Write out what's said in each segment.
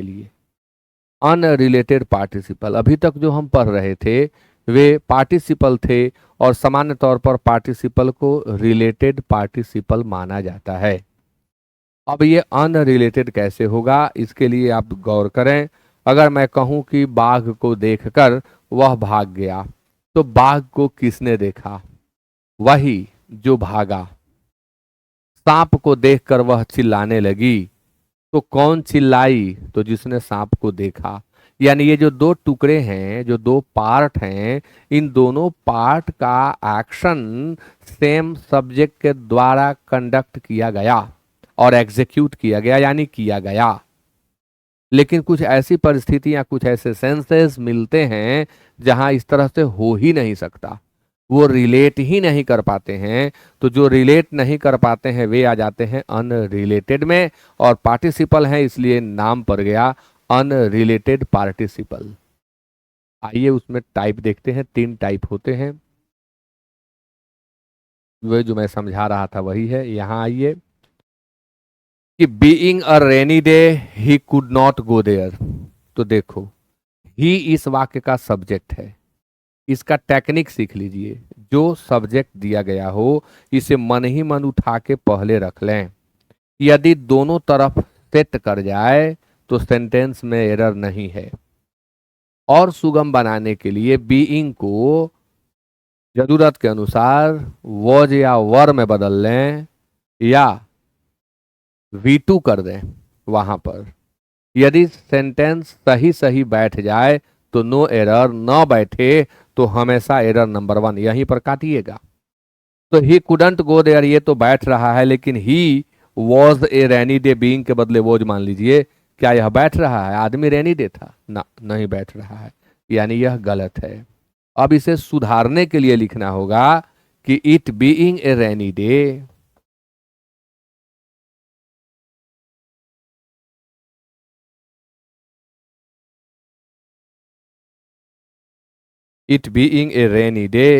के लिए। Unrelated participle, अभी तक जो हम पढ़ रहे थे वे पार्टिसिपल थे, और सामान्य तौर पर पार्टिसिपल को रिलेटेड पार्टिसिपल माना जाता है। अब ये अनरिलेटेड कैसे होगा, इसके लिए आप गौर करें। अगर मैं कहूं कि बाघ को देखकर वह भाग गया, तो बाघ को किसने देखा? वही जो भागा। सांप को देखकर वह चिल्लाने लगी, तो कौन चिल्लाई? तो जिसने सांप को देखा। यानी ये जो दो टुकड़े हैं, जो दो पार्ट हैं, इन दोनों पार्ट का एक्शन सेम सब्जेक्ट के द्वारा कंडक्ट किया गया और एग्जीक्यूट किया गया, यानी किया गया। लेकिन कुछ ऐसी परिस्थितियां, कुछ ऐसे सेंसेस मिलते हैं जहां इस तरह से हो ही नहीं सकता, वो रिलेट ही नहीं कर पाते हैं। तो जो रिलेट नहीं कर पाते हैं वे आ जाते हैं अनरिलेटेड में, और पार्टिसिपल हैं इसलिए नाम पड़ गया अनरिलेटेड पार्टिसिपल। आइए उसमें टाइप देखते हैं, 3 टाइप होते हैं। वह जो मैं समझा रहा था वही है। यहां आइए कि being a rainy day he could not go there. तो देखो, ही इस वाक्य का सब्जेक्ट है। इसका टेक्निक सीख लीजिए। जो सब्जेक्ट दिया गया हो इसे मन ही मन उठा के पहले रख लें। यदि दोनों तरफ सेट कर जाए तो सेंटेंस में एरर नहीं है। और सुगम बनाने के लिए बीइंग को जरूरत के अनुसार वॉज या वर में बदल लें, या V2 कर दें वहां पर। यदि सेंटेंस सही सही बैठ जाए तो नो एरर, न बैठे तो हमेशा एरर नंबर 1, यहीं पर काटिएगा। तो ही कुडंट गो देयर, ये तो बैठ रहा है, लेकिन he was a rainy day being के बदले वॉज मान लीजिए। क्या यह बैठ रहा है? आदमी रेनी डे था ना, नहीं बैठ रहा है, यानी यह गलत है। अब इसे सुधारने के लिए लिखना होगा कि it being a rainy day, it being a rainy day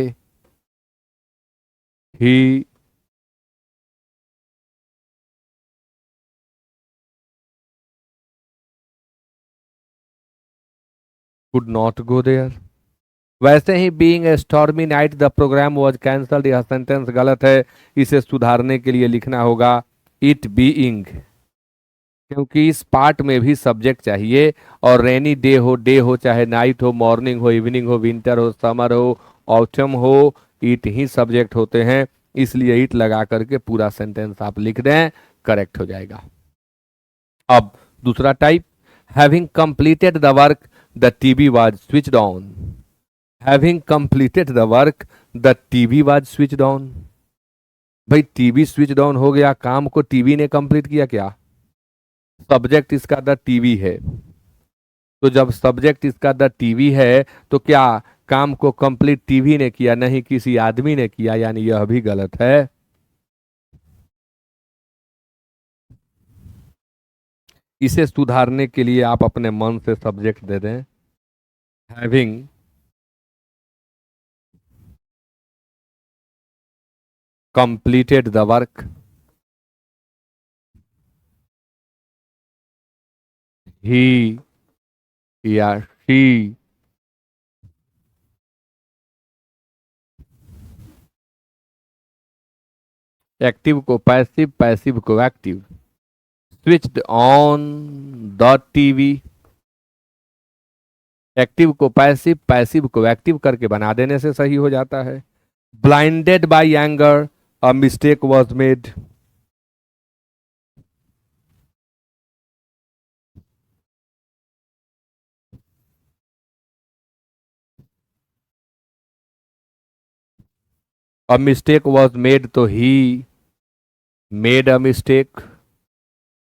he could not go there. वैसे ही being a stormy night the programme was cancelled, यह सेंटेंस गलत है। इसे सुधारने के लिए लिखना होगा इट बीइंग, क्योंकि इस पार्ट में भी सब्जेक्ट चाहिए। और रेनी डे हो चाहे नाइट हो, मॉर्निंग हो, इवनिंग हो, विंटर हो, समर हो, ऑटम हो, इट ही सब्जेक्ट होते हैं। इसलिए इट लगा करके पूरा सेंटेंस आप लिख दें, करेक्ट हो जाएगा। अब दूसरा type, having completed the work the TV was switched on. Having completed the work the TV was switched on. भाई टीवी स्विच ऑन हो गया, काम को टीवी ने कंप्लीट किया क्या? सब्जेक्ट इसका द टीवी है। तो जब सब्जेक्ट इसका द टीवी है तो क्या काम को कंप्लीट टीवी ने किया? नहीं, किसी आदमी ने किया, यानी यह भी गलत है। इसे सुधारने के लिए आप अपने मन से सब्जेक्ट दे दें, having completed the work he या शी। एक्टिव को पैसिव, पैसिव को active. Switched on the TV, active को पैसिव, पैसिव को एक्टिव करके बना देने से सही हो जाता है। Blinded by anger a mistake was made. A mistake was made, तो he made a mistake.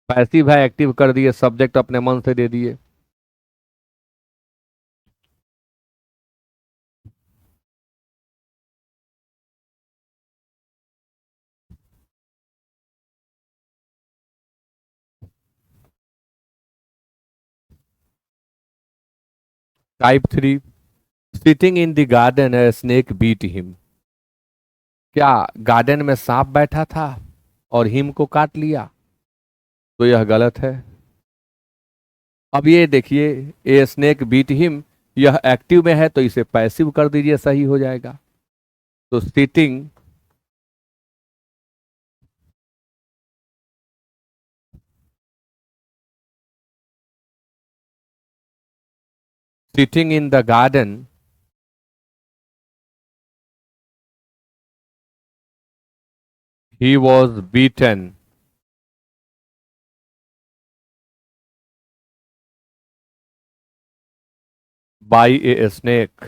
Passive है, एक्टिव कर दिए, सब्जेक्ट अपने मन से दे दिए। Type 3, sitting in the garden a snake beat him. क्या गार्डन में सांप बैठा था और हिम को काट लिया? तो यह गलत है। अब ये देखिए, ए स्नेक बीट हिम, यह एक्टिव में है तो इसे पैसिव कर दीजिए, सही हो जाएगा। तो sitting sitting in the garden he was beaten by a snake.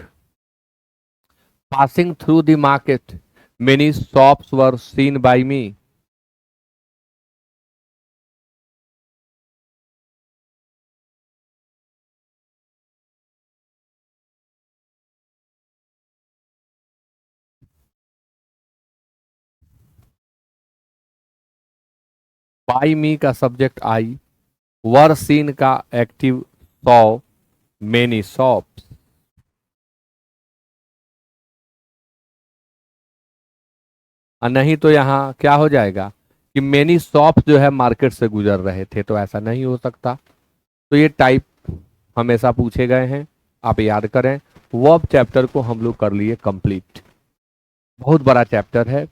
Passing through the market many shops were seen by me. By me का सब्जेक्ट आई, वर सीन का एक्टिव सॉ, मेनी शॉप्स। और नहीं तो यहाँ क्या हो जाएगा कि मेनी शॉप्स जो है मार्केट से गुजर रहे थे, तो ऐसा नहीं हो सकता। तो ये टाइप हमेशा पूछे गए हैं, आप याद करें। वर्ब चैप्टर को हम लोग कर लिए कंप्लीट। बहुत बड़ा चैप्टर है,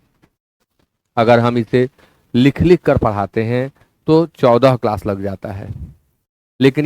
अगर हम इसे लिख लिख कर पढ़ाते हैं तो 14 क्लास लग जाता है, लेकिन